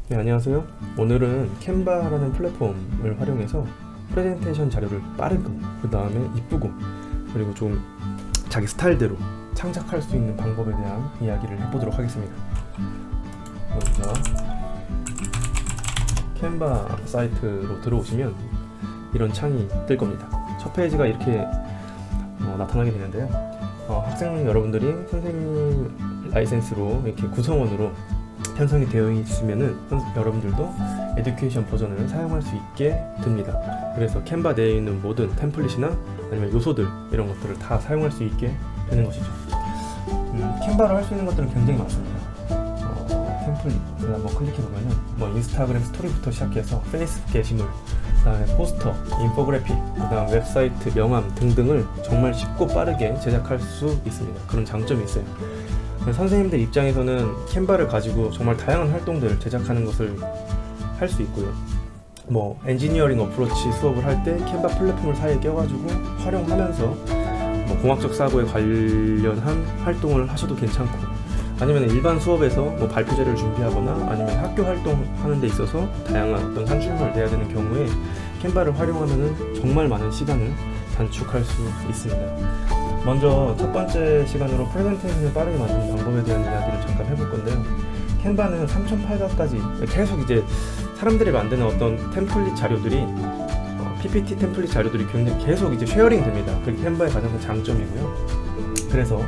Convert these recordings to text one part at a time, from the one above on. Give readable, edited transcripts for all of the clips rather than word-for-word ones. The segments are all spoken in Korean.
네, 안녕하세요. 오늘은 캔바라는 플랫폼을 활용해서 프레젠테이션 자료를 빠르고 그 다음에 이쁘고 그리고 좀 자기 스타일대로 창작할 수 있는 방법에 대한 이야기를 해보도록 하겠습니다. 먼저 캔바 사이트로 들어오시면 이런 창이 뜰 겁니다. 첫 페이지가 이렇게 나타나게 되는데요. 학생 여러분들이 선생님 라이센스로 이렇게 구성원으로 편성이 되어 있으면은 여러분들도 에듀케이션 버전을 사용할 수 있게 됩니다. 그래서 캔바 내에 있는 모든 템플릿이나 아니면 요소들 이런 것들을 다 사용할 수 있게 되는 것이죠. 캔바로 할 수 있는 것들은 굉장히 많습니다. 템플릿 한번 클릭해보면은 인스타그램 스토리부터 시작해서 페이스북 게시물, 그 다음에 포스터, 인포그래픽, 그 다음 웹사이트, 명함 등등을 정말 쉽고 빠르게 제작할 수 있습니다. 그런 장점이 있어요. 선생님들 입장에서는 캔바를 가지고 정말 다양한 활동들을 제작하는 것을 할 수 있고요. 엔지니어링 어프로치 수업을 할 때 캔바 플랫폼을 사이에 껴가지고 활용하면서 공학적 사고에 관련한 활동을 하셔도 괜찮고, 아니면 일반 수업에서 발표 자료를 준비하거나 아니면 학교 활동하는 데 있어서 다양한 어떤 산출물을 내야 되는 경우에 캔바를 활용하면 정말 많은 시간을 단축할 수 있습니다. 먼저 첫 번째 시간으로 프레젠테이션을 빠르게 만드는 방법에 대한 이야기를 잠깐 해볼 건데요. 캔바는 3,800까지 계속 이제 사람들이 만드는 어떤 템플릿 자료들이 PPT 템플릿 자료들이 굉장히 계속 이제 쉐어링 됩니다. 그게 캔바의 가장 큰 장점이고요. 그래서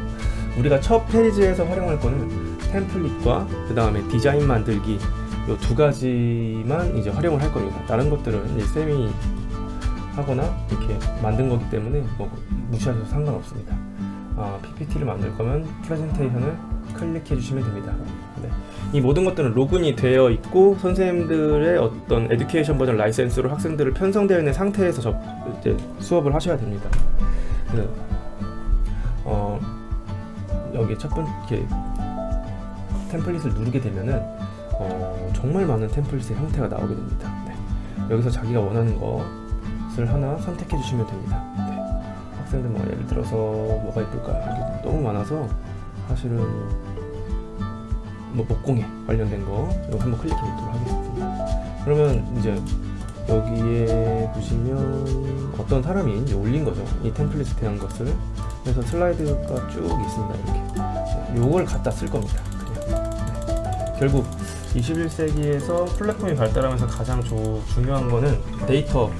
우리가 첫 페이지에서 활용할 거는 템플릿과 그 다음에 디자인 만들기 이 두 가지만 이제 활용을 할 겁니다. 다른 것들은 이제 쌤이 하거나 이렇게 만든 거기 때문에 무시하셔도 상관없습니다. PPT를 만들 거면 프레젠테이션을 클릭해 주시면 됩니다. 네. 이 모든 것들은 로그인이 되어 있고 선생님들의 어떤 에듀케이션 버전 라이센스로 학생들을 편성되어 있는 상태에서 이제 수업을 하셔야 됩니다. 여기 첫 번째 템플릿을 누르게 되면은 정말 많은 템플릿의 형태가 나오게 됩니다. 네. 여기서 자기가 원하는 것을 하나 선택해 주시면 됩니다. 네. 학생들 예를 들어서 뭐가 있을까요? 너무 많아서 사실은 목공에 관련된 거 이거 한번 클릭해 보도록 하겠습니다. 그러면 이제 여기에 보시면 어떤 사람이 이제 올린 거죠. 이 템플릿에 대한 것을. 그래서 슬라이드가 쭉 있습니다. 이렇게. 요걸 갖다 쓸 겁니다. 그냥. 네. 결국 21세기에서 플랫폼이 발달하면서 가장 중요한 거는 데이터,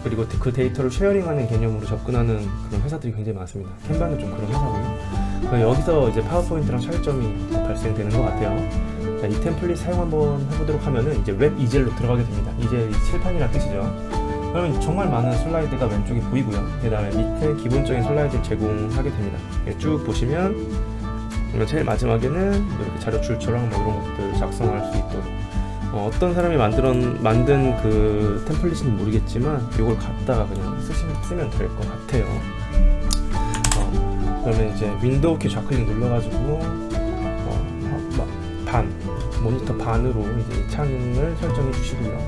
그리고 그 데이터를 쉐어링하는 개념으로 접근하는 그런 회사들이 굉장히 많습니다. 캔바는 좀 그런 회사고요. 여기서 이제 파워포인트랑 차이점이 발생되는 것 같아요. 자, 이 템플릿 사용 한번 해보도록 하면은 이제 웹 이젤로 들어가게 됩니다. 이젤 칠판이라는 뜻이죠. 그러면 정말 많은 슬라이드가 왼쪽에 보이고요. 그 다음에 밑에 기본적인 슬라이드를 제공하게 됩니다. 쭉 보시면 제일 마지막에는 이렇게 자료 줄처럼 이런 것들 작성할 수 있도록 어떤 사람이 만든 그 템플릿인지 모르겠지만 이걸 갖다가 그냥 쓰면 될 것 같아요. 그러면 이제 윈도우 키 좌클릭 눌러가지고 모니터 반으로 이제 창을 설정해 주시고요.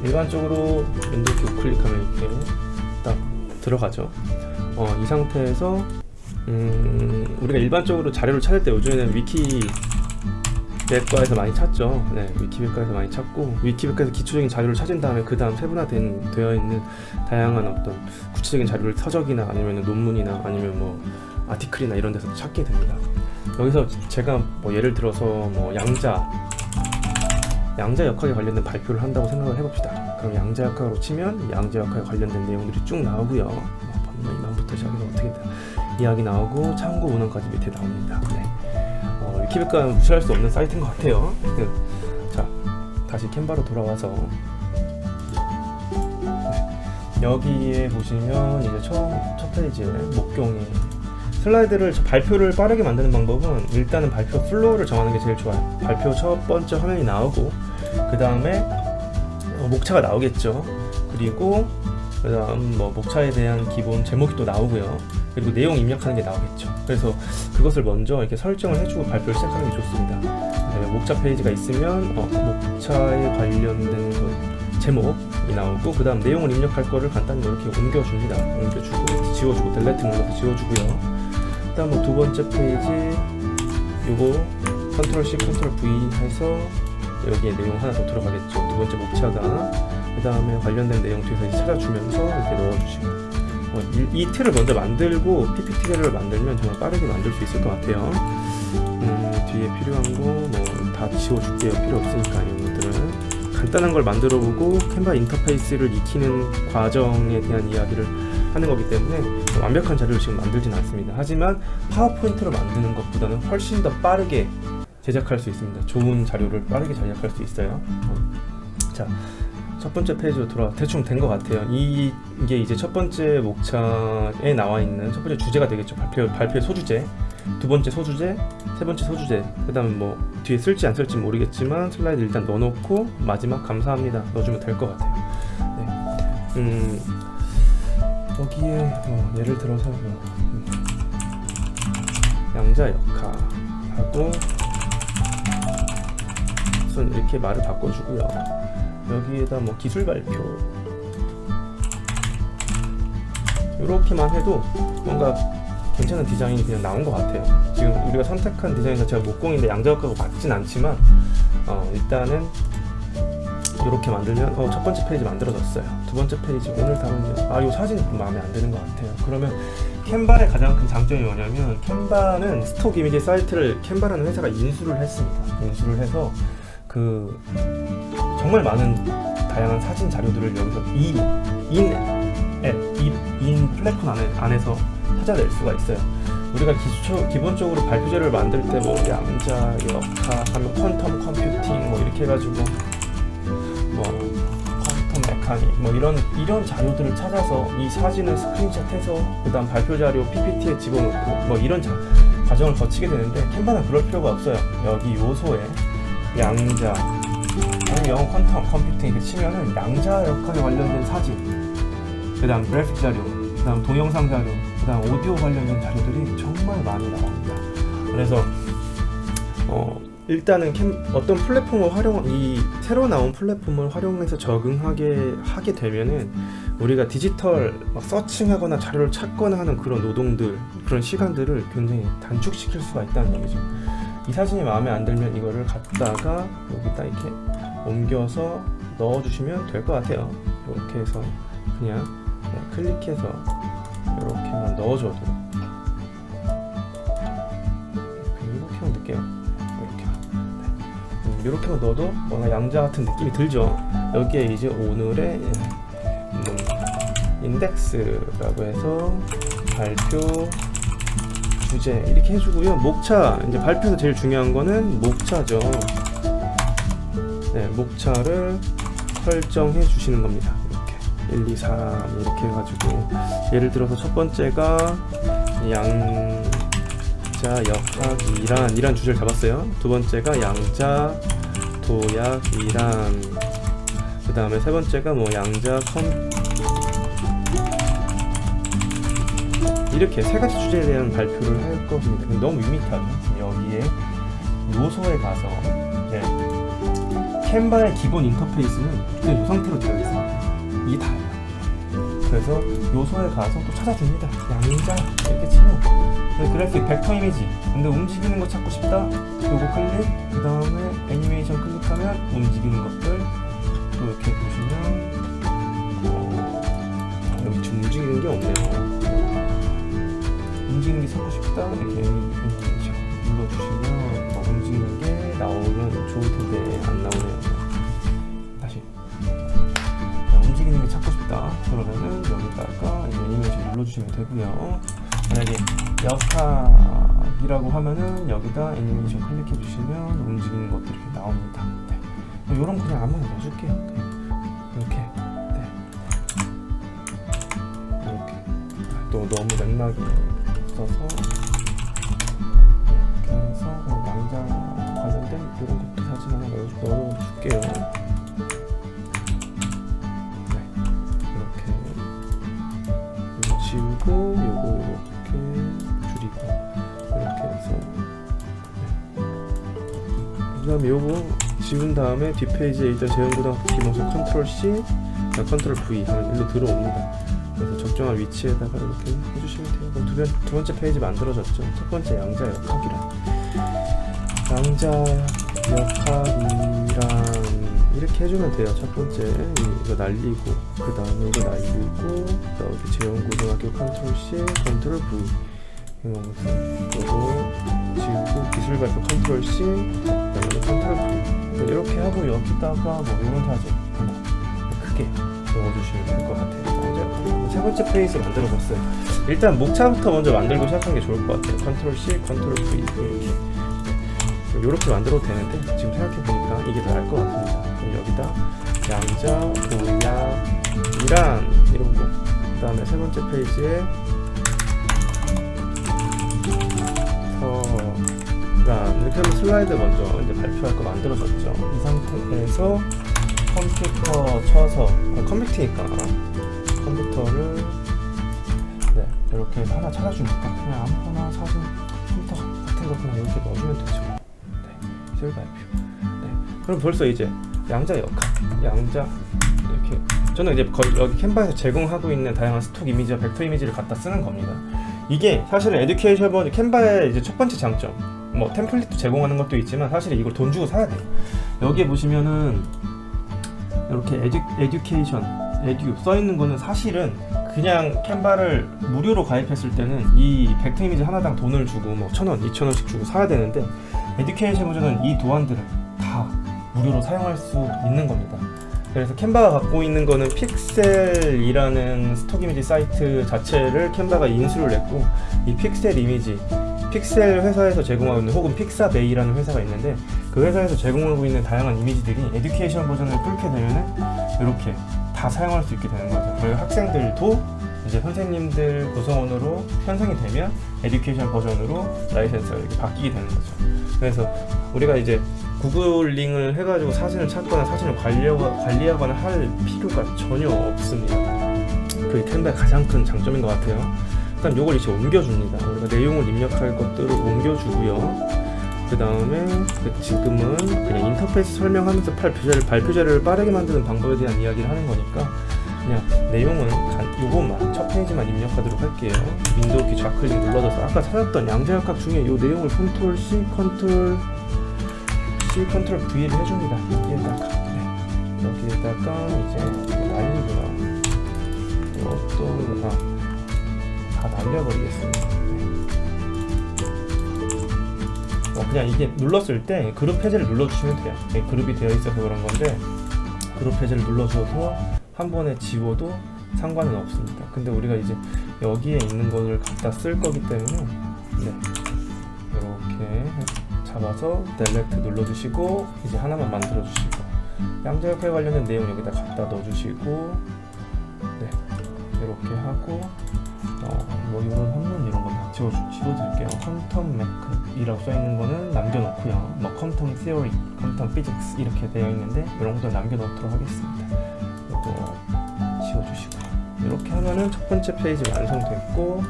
일반적으로 윈도우 키 우클릭하면 이렇게 딱 들어가죠. 이 상태에서 우리가 일반적으로 자료를 찾을 때 요즘에는 위키백과에서 많이 찾죠. 네, 위키백과에서 많이 찾고 위키백과에서 기초적인 자료를 찾은 다음에 그 다음 세분화되어 있는 다양한 어떤 구체적인 자료를 서적이나 아니면 논문이나 아니면 아티클이나 이런 데서 찾게 됩니다. 여기서 제가 예를 들어서 양자 역학에 관련된 발표를 한다고 생각을 해봅시다. 그럼 양자 역학으로 치면 양자 역학에 관련된 내용들이 쭉 나오고요. 이만부터 시작해서 어떻게 이야기 나오고 참고 문헌까지 밑에 나옵니다. 네. 위키백과 무시할 수 없는 사이트인 것 같아요. 자, 다시 캔바로 돌아와서 여기에 보시면 이제 첫 페이지에 목경이 슬라이드를 발표를 빠르게 만드는 방법은 일단은 발표 플로우를 정하는 게 제일 좋아요. 발표 첫 번째 화면이 나오고 그 다음에 목차가 나오겠죠. 그리고 그 다음 목차에 대한 기본 제목이 또 나오고요. 그리고 내용 입력하는 게 나오겠죠. 그래서 그것을 먼저 이렇게 설정을 해주고 발표를 시작하는 게 좋습니다. 목차 페이지가 있으면 목차에 관련된 제목이 나오고 그 다음 내용을 입력할 거를 간단히 이렇게 옮겨줍니다. 옮겨주고 지워주고 델레트 눌러서 지워주고요. 그 다음 두 번째 페이지 요거 컨트롤 C, 컨트롤 V 해서 여기에 내용 하나 더 들어가겠죠. 두 번째 목차가. 그 다음에 관련된 내용 뒤에서 이제 찾아주면서 이렇게 넣어주시고. 이 틀을 먼저 만들고 PPT 자료를 만들면 정말 빠르게 만들 수 있을 것 같아요. 뒤에 필요한 거 뭐 다 지워줄게요. 필요 없으니까 이런 것들은 간단한 걸 만들어보고 캔바 인터페이스를 익히는 과정에 대한 이야기를 하는 거기 때문에 완벽한 자료를 지금 만들진 않습니다. 하지만 파워포인트로 만드는 것보다는 훨씬 더 빠르게 제작할 수 있습니다. 좋은 자료를 빠르게 제작할 수 있어요. 자, 첫 번째 페이지로 돌아와 대충 된 것 같아요. 이게 이제 첫 번째 목차에 나와 있는 첫 번째 주제가 되겠죠. 발표의 소주제, 두 번째 소주제, 세 번째 소주제. 그 다음 뭐 뒤에 쓸지 안 쓸지 모르겠지만 슬라이드 일단 넣어놓고 마지막 감사합니다 넣어주면 될 것 같아요. 네. 여기에 예를 들어서 양자 역학하고 우선 이렇게 말을 바꿔주고요. 여기에다 뭐 기술 발표 이렇게만 해도 뭔가 괜찮은 디자인이 그냥 나온 것 같아요. 지금 우리가 선택한 디자인 자체가 목공인데 양자역학하고 맞진 않지만 일단은 이렇게 만들면 첫 번째 페이지 만들어졌어요. 두 번째 페이지 오늘 다루는 이 사진이 좀 마음에 안 드는 것 같아요. 그러면 캔바의 가장 큰 장점이 뭐냐면 캔바는 스톡 이미지 사이트를 캔바라는 회사가 인수를 했습니다. 인수를 해서 정말 많은 다양한 사진 자료들을 여기서 인 플랫폼 안에서 찾아낼 수가 있어요. 우리가 기본적으로 발표 자료를 만들 때 뭐 양자 역학하면 퀀텀 컴퓨팅 뭐 이렇게 해가지고 뭐 퀀텀 메카닉 뭐 이런 자료들을 찾아서 이 사진을 스크린샷해서 그다음 발표 자료 PPT에 집어넣고 뭐 이런 과정을 거치게 되는데 캔바는 그럴 필요가 없어요. 여기 요소에 양자 아니면 영어 퀀텀 컴퓨팅 이렇게 치면은 양자 역학에 관련된 사진, 그 다음 그래픽 자료, 그 다음 동영상 자료, 그 다음 오디오 관련된 자료들이 정말 많이 나옵니다. 그래서 일단은 어떤 플랫폼을 이 새로 나온 플랫폼을 활용해서 적응하게 하게 되면은 우리가 디지털 막 서칭하거나 자료를 찾거나 하는 그런 노동들, 그런 시간들을 굉장히 단축시킬 수가 있다는 얘기죠. 이 사진이 마음에 안 들면 이거를 갖다가 여기다 이렇게 옮겨서 넣어주시면 될 것 같아요. 이렇게 해서 그냥 클릭해서 이렇게만 넣어줘도 이렇게만 넣을게요. 이렇게만 넣어도 뭔가 양자 같은 느낌이 들죠. 여기에 이제 오늘의 인덱스라고 해서 발표 주제 이렇게 해주고요. 목차, 이제 발표에서 제일 중요한 거는 목차죠. 네, 목차를 설정해 주시는 겁니다. 이렇게 1, 2, 3 이렇게 해가지고 예를 들어서 첫 번째가 양자 역학이란 주제를 잡았어요. 두 번째가 양자 도약이란, 그 다음에 세 번째가 뭐 양자 이렇게 세 가지 주제에 대한 발표를 할 것입니다. 근데 너무 밋밋하죠. 여기에 요소에 가서 캔바의 기본 인터페이스는 그냥 이 상태로 되어 있습니다. 이게 다예요. 그래서 요소에 가서 또 찾아줍니다. 양자 이렇게 치면 그래픽 벡터 이미지, 근데 움직이는 거 찾고 싶다. 요거 클릭, 그 다음에 애니메이션 클릭하면 움직이는 것들 또 이렇게 보시면 여기 지금 움직이는 게 없네요. 움직이는 게 찾고 싶다. 이렇게 애니메이션 눌러주시면 움직이는 게 나오면 좋을 텐데 안 나오네요. 다시 움직이는 게 찾고 싶다. 그러면은 여기다가 애니메이션 눌러주시면 되고요. 만약에 역학이라고 하면은 여기다 애니메이션 클릭해 주시면 움직이는 것들이 이렇게 나옵니다. 네. 요런 거 그냥 아무나 넣어줄게요. 이렇게. 네. 이렇게. 또 너무 맥락이 있어서 이렇게 해서 양자 관련된 이런 것도 사진 하나 넣어줄게요. 네. 이렇게. 이거 지우고 요거 줄이고 이렇게 해서 그 다음에 요거 지운 다음에 뒷페이지에 일단 재현고등학교 기본서 컨트롤 C 컨트롤 V 하면 일로 들어옵니다. 그래서 적정한 위치에다가 이렇게 해주시면 돼요. 그럼 두 번째 페이지 만들어졌죠. 첫 번째 양자 역학이란, 다음 양자 역학이란 이렇게 해주면 돼요. 첫 번째 이거 날리고, 그 다음에 이거 날리고, 여기 재원고등학교 컨트롤 C, 컨트롤 V 이거 지우고, 기술 발표 컨트롤 C, 그다음에 컨트롤 V 이렇게 하고 여기다가 뭐 이런 사진 하나 크게 넣어주시면 될 것 같아요. 이제 세 번째 페이지 만들어봤어요. 일단 목차부터 먼저 만들고 시작하는 게 좋을 것 같아요. 컨트롤 C, 컨트롤 V 이렇게 만들어도 되는데 지금 생각해보니까 이게 더 나을 것 같습니다. 그럼 여기다 양자 도약이란 이런 거, 그 다음에 세 번째 페이지에 이렇게 하면 슬라이드 먼저 이제 발표할 거 만들어졌죠. 이 상태에서 컴퓨터 쳐서 컴퓨터니까 컴퓨터를 이렇게 해서 하나 찾아주니까 그냥 아무거나 사진 컴퓨터 같은 거 그냥 이렇게 넣어주면 되죠. 기술 발표. 그럼 벌써 이제 양자 역학, 양자 이렇게 저는 이제 여기 캔버에서 제공하고 있는 다양한 스톡 이미지와 벡터 이미지를 갖다 쓰는 겁니다. 이게 사실은 에듀케이션 버전 캔버의 이제 첫 번째 장점, 뭐 템플릿도 제공하는 것도 있지만 사실 이걸 돈 주고 사야 돼요. 여기에 보시면은 이렇게 에듀케이션, 에듀 써 있는 거는 사실은 그냥 캔버를 무료로 가입했을 때는 이 벡터 이미지 하나당 돈을 주고 뭐 1,000원, 2,000원씩 주고 사야 되는데 에듀케이션 버전은 이 도안들을 다 무료로 사용할 수 있는 겁니다. 그래서 캔버가 갖고 있는 거는 픽셀이라는 스톡 이미지 사이트 자체를 캔버가 인수를 냈고, 이 픽셀 이미지, 픽셀 회사에서 제공하고 있는, 혹은 픽사베이라는 회사가 있는데 그 회사에서 제공하고 있는 다양한 이미지들이 에듀케이션 버전을 뚫게 되면은 이렇게 다 사용할 수 있게 되는 거죠. 그리고 학생들도 이제 선생님들 구성원으로 편성이 되면 에듀케이션 버전으로 라이센스가 이렇게 바뀌게 되는 거죠. 그래서 우리가 이제 구글링을 해가지고 사진을 찾거나 사진을 관리하거나 할 필요가 전혀 없습니다. 그게 캔버의 가장 큰 장점인 것 같아요. 일단 요걸 이제 옮겨줍니다. 우리가 내용을 입력할 것들을 옮겨주고요. 그 다음에 지금은 그냥 인터페이스 설명하면서 발표 자료를 빠르게 만드는 방법에 대한 이야기를 하는 거니까 그냥 내용은 요것만 첫 페이지만 입력하도록 할게요. 윈도우 키 좌클릭 눌러줘서 아까 찾았던 양자역학 중에 요 내용을 컨트롤 C, 컨트롤 V를 해줍니다. 여기에다가 이제 날리고요. 이것도 다 날려버리겠습니다. 그냥 이게 눌렀을 때 그룹 해제를 눌러주시면 돼요. 그룹이 되어 있어서 그런 건데 그룹 해제를 눌러줘서 한 번에 지워도 상관은 없습니다. 근데 우리가 이제 여기에 있는 거를 갖다 쓸 거기 때문에 이렇게 잡아서 델렉트 눌러주시고 이제 하나만 만들어주시고 양자역학에 관련된 내용 여기다 갖다 넣어주시고 이렇게 하고 뭐 이런 한문 이런 건 다 지워드릴게요. 퀀텀 매크이라고 써있는 거는 남겨놓고요. 뭐 퀀텀 티어리, 퀀텀 피직스 이렇게 되어 있는데 이런 것도 남겨놓도록 하겠습니다. 이거 지워주시고요. 이렇게 하면은 첫 번째 페이지 완성됐고,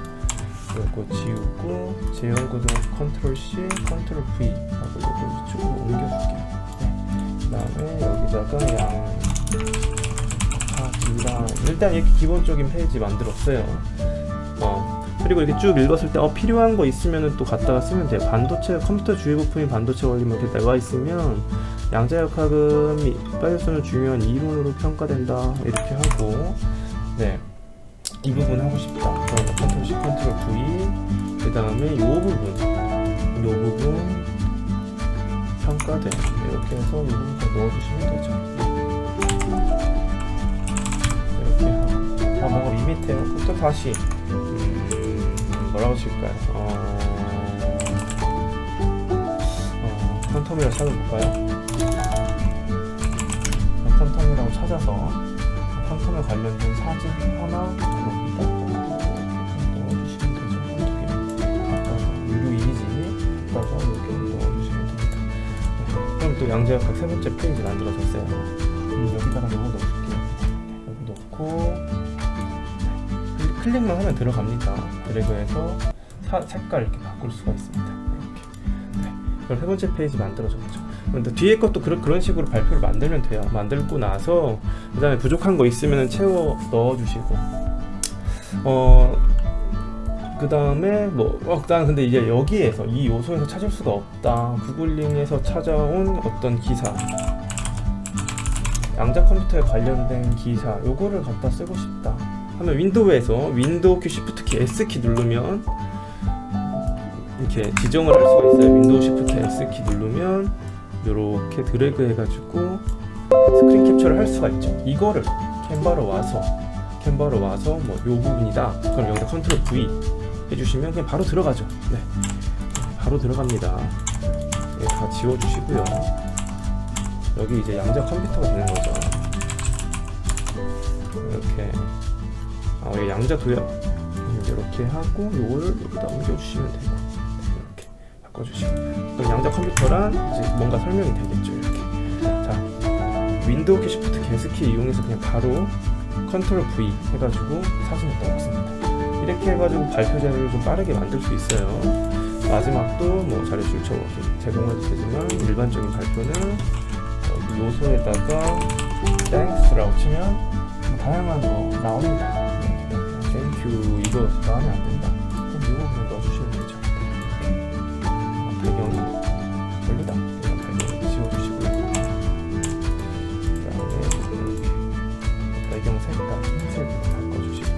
이거 지우고 재연구등 컨트롤 C, 컨트롤 V 하고 이거 이쪽으로 옮겨줄게요. 그 다음에 여기다가 일단 이렇게 기본적인 페이지 만들었어요. 그리고 이렇게 쭉 읽었을 때 필요한 거 있으면 또 갖다가 쓰면 돼요. 반도체, 컴퓨터 주요 부품인 반도체 원리 뭐 이렇게 나와 있으면 양자역학은 빠져서는 중요한 이론으로 평가된다 이렇게 하고, 이 부분 하고 싶다. 그러면 컨트롤 C, 컨트롤 V, 그 다음에 요 부분 평가돼 이렇게 해서 요 부분 다 넣어주시면 되죠. 이렇게 하고 뭔가 밋밋해요. 또 다시 뭐라고 칠까요? 퀀텀이라고 찾아볼까요? 퀀텀이라고 찾아서 퀀텀에 관련된 사진 하나 여기다 넣어주시면 되죠. 한두 개 갖다가 유료 이미지 갖다가 이렇게 넣어주시면 됩니다. 그럼 또 양자역학 세 번째 페이지 만들어졌어요. 여기다가 이거 넣어줄게요. 여기 넣고 클릭만 하면 들어갑니다. 드래그해서 색깔 이렇게 바꿀 수가 있습니다. 이렇게. 그럼 세 번째 페이지 만들어졌죠. 근데 뒤에 것도 그런 식으로 발표를 만들면 돼요. 만들고 나서 그 다음에 부족한 거 있으면 채워 넣어주시고, 그 다음에 난 근데 이제 여기에서 이 요소에서 찾을 수가 없다. 구글링에서 찾아온 어떤 기사, 양자 컴퓨터에 관련된 기사, 요거를 갖다 쓰고 싶다 하면 윈도우에서 윈도우 키 쉬프트 키 S 키 누르면 이렇게 지정을 할 수가 있어요. 윈도우 쉬프트 S 키 누르면 요렇게 드래그 해가지고 스크린 캡처를 할 수가 있죠. 이거를 캔버로 와서 뭐 요 부분이다. 그럼 여기다 컨트롤 V 해주시면 그냥 바로 들어가죠. 네, 바로 들어갑니다. 네, 다 지워주시고요. 여기 이제 양자 컴퓨터가 되는 거죠. 이렇게 여기 양자 도형 이렇게 하고 요걸 여기다 옮겨주시면 되고, 이렇게 바꿔주시고, 그럼 양자 컴퓨터란 이제 뭔가 설명이 되겠죠. 이렇게 자, 윈도우 키 쉬프트 게스키 이용해서 그냥 바로 컨트롤 V 해가지고 사진을 넣었습니다. 이렇게 해가지고 발표 자료를 좀 빠르게 만들 수 있어요. 마지막도 뭐 자료 출처 제공해도 되지만 일반적인 발표는 요소에다가 땡스라고 치면 다양한 거 나옵니다. 땡큐 이거 마음에 안 든다. 그럼 이거 그냥 넣어주시면 되죠. 배경이 별로다. 이런 배경 지워주시고요. 그다음에 이렇게 배경 색깔 흰색으로 바꿔주시고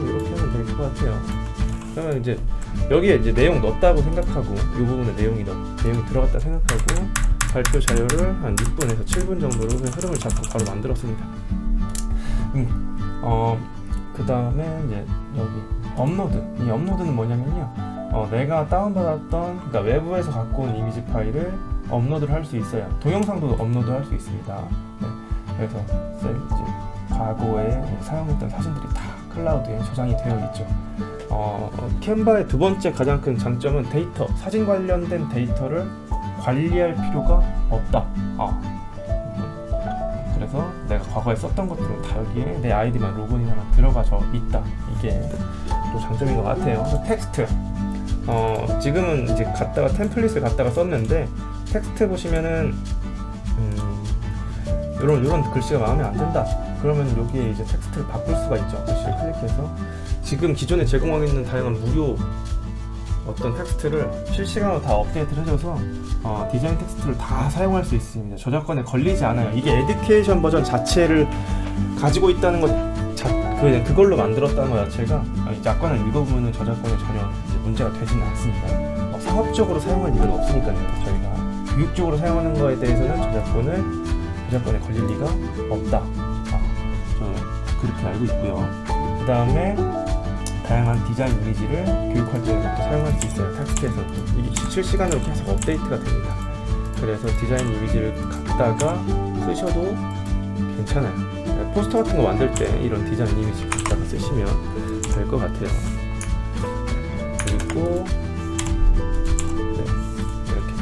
이렇게 하면 될 것 같아요. 그러면 이제 여기에 이제 내용 넣었다고 생각하고 이 부분에 내용이 들어갔다 생각하고 발표 자료를 한 6분에서 7분 정도로 그냥 흐름을 잡고 바로 만들었습니다. 그 다음에 이제 여기 업로드. 이 업로드는 뭐냐면요, 내가 다운받았던, 그러니까 외부에서 갖고 온 이미지 파일을 업로드를 할 수 있어요. 동영상도 업로드 할 수 있습니다. 네. 그래서 이제 과거에 사용했던 사진들이 다 클라우드에 저장이 되어 있죠. 캔바의 두 번째 가장 큰 장점은 데이터, 사진 관련된 데이터를 관리할 필요가 없다. 그래서 내가 과거에 썼던 것들은 다 여기에 내 아이디만 로그인하면 들어가져 있다. 이게 또 장점인 것 같아요. 그래서 텍스트, 지금은 이제 템플릿을 갖다가 썼는데, 텍스트 보시면은 이런 글씨가 마음에 안 든다. 그러면 여기에 이제 텍스트를 바꿀 수가 있죠. 글씨를 클릭해서 지금 기존에 제공하고 있는 다양한 무료 어떤 텍스트를 실시간으로 다 업데이트를 해줘서 디자인 텍스트를 다 사용할 수 있습니다. 저작권에 걸리지 않아요. 이게 에듀케이션 버전 자체를 가지고 있다는 것, 그걸로 만들었다는 것 자체가 약관을 읽어보면 저작권에 전혀 이제 문제가 되지는 않습니다. 상업적으로 사용할 일은 없으니까요. 저희가 교육적으로 사용하는 거에 대해서는 저작권에 걸릴 리가 없다. 저는 그렇게 알고 있고요. 그 다음에 다양한 디자인 이미지를 교육 활동에서도 사용할 수 있어요. 텍스트에서도 이게 실시간으로 계속 업데이트가 됩니다. 그래서 디자인 이미지를 갖다가 쓰셔도 괜찮아요. 포스터 같은 거 만들 때 이런 디자인 이미지 갖다가 쓰시면 될 것 같아요. 그리고 이렇게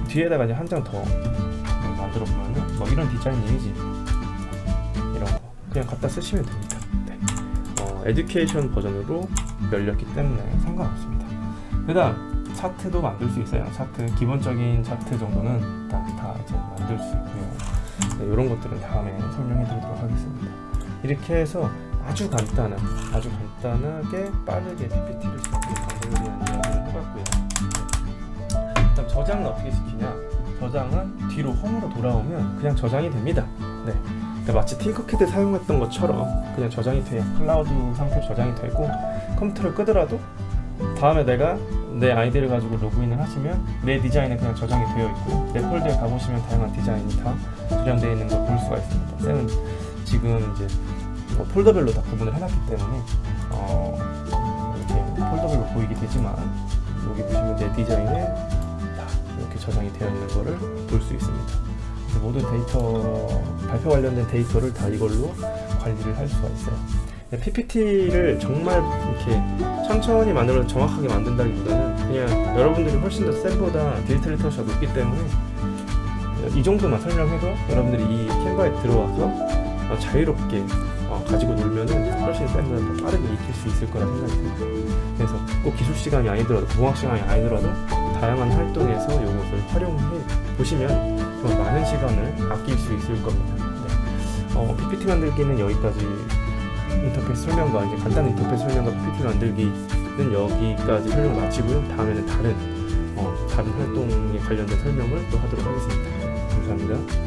뒤에다가 이제 한 장 더 만들어 보면은 뭐 이런 디자인 이미지 이런 거 그냥 갖다 쓰시면 됩니다. 에듀케이션 버전으로 열렸기 때문에 상관없습니다. 그 다음 차트도 만들 수 있어요. 차트, 기본적인 차트 정도는 다 이제 만들 수 있고요. 네, 이런 것들은 다음에 설명해 드리도록 하겠습니다. 이렇게 해서 아주 간단하게 빠르게 PPT를 쓰는 방법에 대한 이야기를 해봤고요. 그다음 저장은 어떻게 시키냐? 저장은 뒤로 홈으로 돌아오면 그냥 저장이 됩니다. 네. 마치 팅커캐드 사용했던 것처럼 그냥 저장이 돼요. 클라우드 상태로 저장이 되고, 컴퓨터를 끄더라도 다음에 내가 내 아이디를 가지고 로그인을 하시면 내 디자인은 그냥 저장이 되어 있고, 내 폴더에 가보시면 다양한 디자인이 다 저장되어 있는 걸 볼 수가 있습니다. 쌤은 지금 이제 폴더별로 다 구분을 해놨기 때문에 이렇게 폴더별로 보이게 되지만, 여기 보시면 내 디자인에 다 이렇게 저장이 되어 있는 거를 볼 수 있습니다. 모든 데이터, 발표 관련된 데이터를 다 이걸로 관리를 할 수가 있어요. PPT를 정말 이렇게 천천히 만들어서 정확하게 만든다기보다는 그냥 여러분들이 훨씬 더 쌤보다 데이터 리터시가 높기 때문에 이 정도만 설명해도 여러분들이 이 캔바에 들어와서 자유롭게 가지고 놀면은 훨씬 쌤보다 더 빠르게 익힐 수 있을 거라 생각이 듭니다. 그래서 꼭 기술 시간이 아니더라도, 공학 시간이 아니더라도 다양한 활동에서 이것을 활용해 보시면 정말 많은 시간을 아낄 수 있을 겁니다. 네. PPT 만들기는 여기까지 인터페이스 설명과 이제 간단한 인터페이스 설명과 PPT 만들기 여기까지 설명을 마치고요. 다음에는 다른 활동에 관련된 설명을 또 하도록 하겠습니다. 감사합니다.